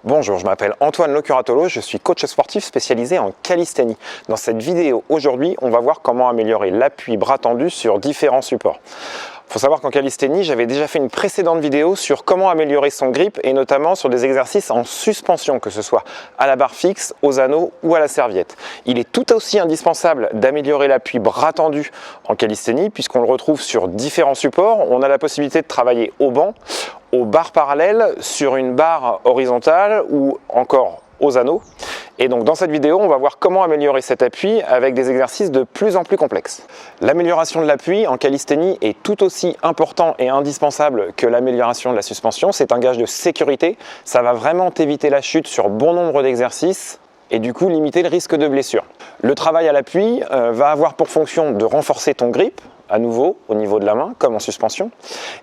Bonjour, je m'appelle Antoine Locuratolo, je suis coach sportif spécialisé en calisthénie. Dans cette vidéo aujourd'hui, on va voir comment améliorer l'appui bras tendu sur différents supports. Il faut savoir qu'en calisthénie, j'avais déjà fait une précédente vidéo sur comment améliorer son grip et notamment sur des exercices en suspension, que ce soit à la barre fixe, aux anneaux ou à la serviette. Il est tout aussi indispensable d'améliorer l'appui bras tendu en calisthénie puisqu'on le retrouve sur différents supports. On a la possibilité de travailler au banc, aux barres parallèles, sur une barre horizontale ou encore aux anneaux. Et donc dans cette vidéo, on va voir comment améliorer cet appui avec des exercices de plus en plus complexes. L'amélioration de l'appui en calisthénie est tout aussi important et indispensable que l'amélioration de la suspension. C'est un gage de sécurité, ça va vraiment t'éviter la chute sur bon nombre d'exercices et du coup limiter le risque de blessure. Le travail à l'appui va avoir pour fonction de renforcer ton grip, à nouveau au niveau de la main comme en suspension,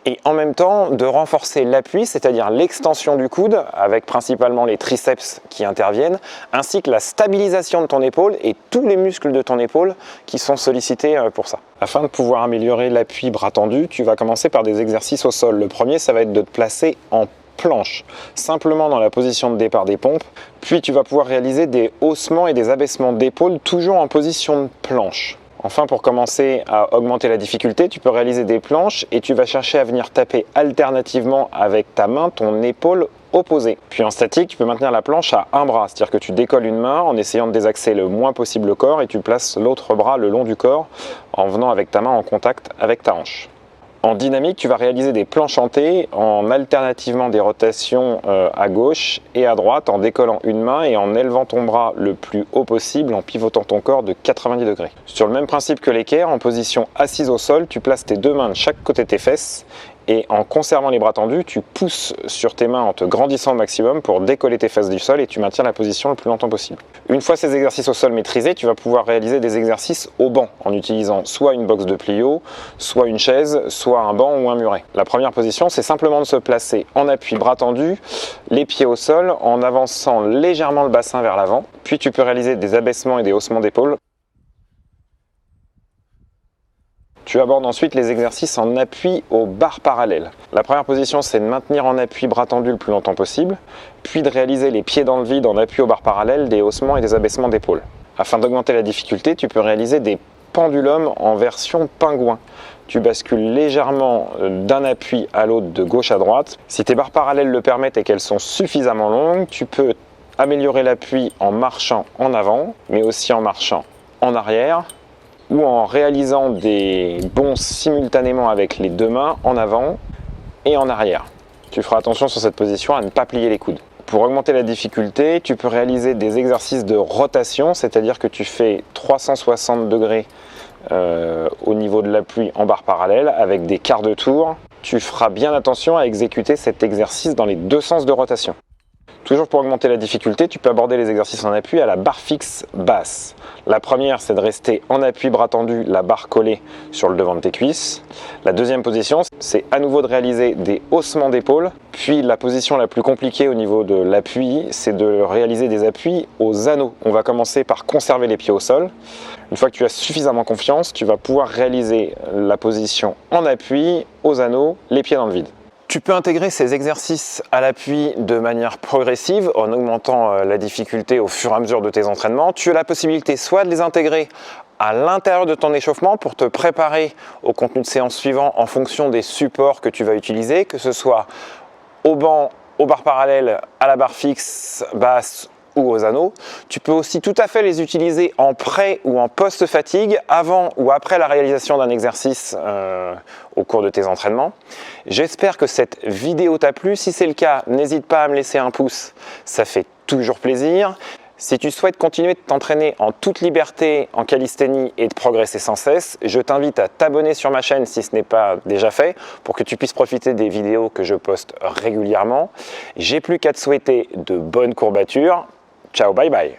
et en même temps de renforcer l'appui, c'est-à-dire l'extension du coude avec principalement les triceps qui interviennent, ainsi que la stabilisation de ton épaule et tous les muscles de ton épaule qui sont sollicités pour ça. Afin de pouvoir améliorer l'appui bras tendu, tu vas commencer par des exercices au sol. Le premier, ça va être de te placer en planche, simplement dans la position de départ des pompes, puis tu vas pouvoir réaliser des haussements et des abaissements d'épaule toujours en position de planche. Enfin, pour commencer à augmenter la difficulté, tu peux réaliser des planches et tu vas chercher à venir taper alternativement avec ta main ton épaule opposée. Puis en statique, tu peux maintenir la planche à un bras, c'est-à-dire que tu décolles une main en essayant de désaxer le moins possible le corps et tu places l'autre bras le long du corps en venant avec ta main en contact avec ta hanche. En dynamique, tu vas réaliser des planches hantées en alternativement des rotations à gauche et à droite, en décollant une main et en élevant ton bras le plus haut possible, en pivotant ton corps de 90 degrés. Sur le même principe que l'équerre, en position assise au sol, tu places tes deux mains de chaque côté de tes fesses et en conservant les bras tendus, tu pousses sur tes mains en te grandissant au maximum pour décoller tes fesses du sol et tu maintiens la position le plus longtemps possible. Une fois ces exercices au sol maîtrisés, tu vas pouvoir réaliser des exercices au banc en utilisant soit une box de plio, soit une chaise, soit un banc ou un muret. La première position, c'est simplement de se placer en appui bras tendus, les pieds au sol, en avançant légèrement le bassin vers l'avant. Puis tu peux réaliser des abaissements et des haussements d'épaule. Tu abordes ensuite les exercices en appui aux barres parallèles. La première position, c'est de maintenir en appui bras tendu le plus longtemps possible, puis de réaliser les pieds dans le vide en appui aux barres parallèles, des haussements et des abaissements d'épaule. Afin d'augmenter la difficulté, tu peux réaliser des pendulums en version pingouin. Tu bascules légèrement d'un appui à l'autre de gauche à droite. Si tes barres parallèles le permettent et qu'elles sont suffisamment longues, tu peux améliorer l'appui en marchant en avant, mais aussi en marchant en arrière, ou en réalisant des bonds simultanément avec les deux mains en avant et en arrière. Tu feras attention sur cette position à ne pas plier les coudes. Pour augmenter la difficulté, tu peux réaliser des exercices de rotation, c'est-à-dire que tu fais 360 degrés au niveau de l'appui en barre parallèle avec des quarts de tour. Tu feras bien attention à exécuter cet exercice dans les deux sens de rotation. Toujours pour augmenter la difficulté, tu peux aborder les exercices en appui à la barre fixe basse. La première, c'est de rester en appui bras tendu, la barre collée sur le devant de tes cuisses. La deuxième position, c'est à nouveau de réaliser des haussements d'épaule. Puis la position la plus compliquée au niveau de l'appui, c'est de réaliser des appuis aux anneaux. On va commencer par conserver les pieds au sol. Une fois que tu as suffisamment confiance, tu vas pouvoir réaliser la position en appui aux anneaux, les pieds dans le vide. Tu peux intégrer ces exercices à l'appui de manière progressive en augmentant la difficulté au fur et à mesure de tes entraînements. Tu as la possibilité soit de les intégrer à l'intérieur de ton échauffement pour te préparer au contenu de séance suivant en fonction des supports que tu vas utiliser, que ce soit au banc, aux barres parallèles, à la barre fixe, basse ou aux anneaux. Tu peux aussi tout à fait les utiliser en pré ou en post-fatigue, avant ou après la réalisation d'un exercice au cours de tes entraînements. J'espère que cette vidéo t'a plu. Si c'est le cas, n'hésite pas à me laisser un pouce, ça fait toujours plaisir. Si tu souhaites continuer de t'entraîner en toute liberté en calisthénie et de progresser sans cesse, je t'invite à t'abonner sur ma chaîne si ce n'est pas déjà fait pour que tu puisses profiter des vidéos que je poste régulièrement. J'ai plus qu'à te souhaiter de bonnes courbatures. Ciao, bye bye.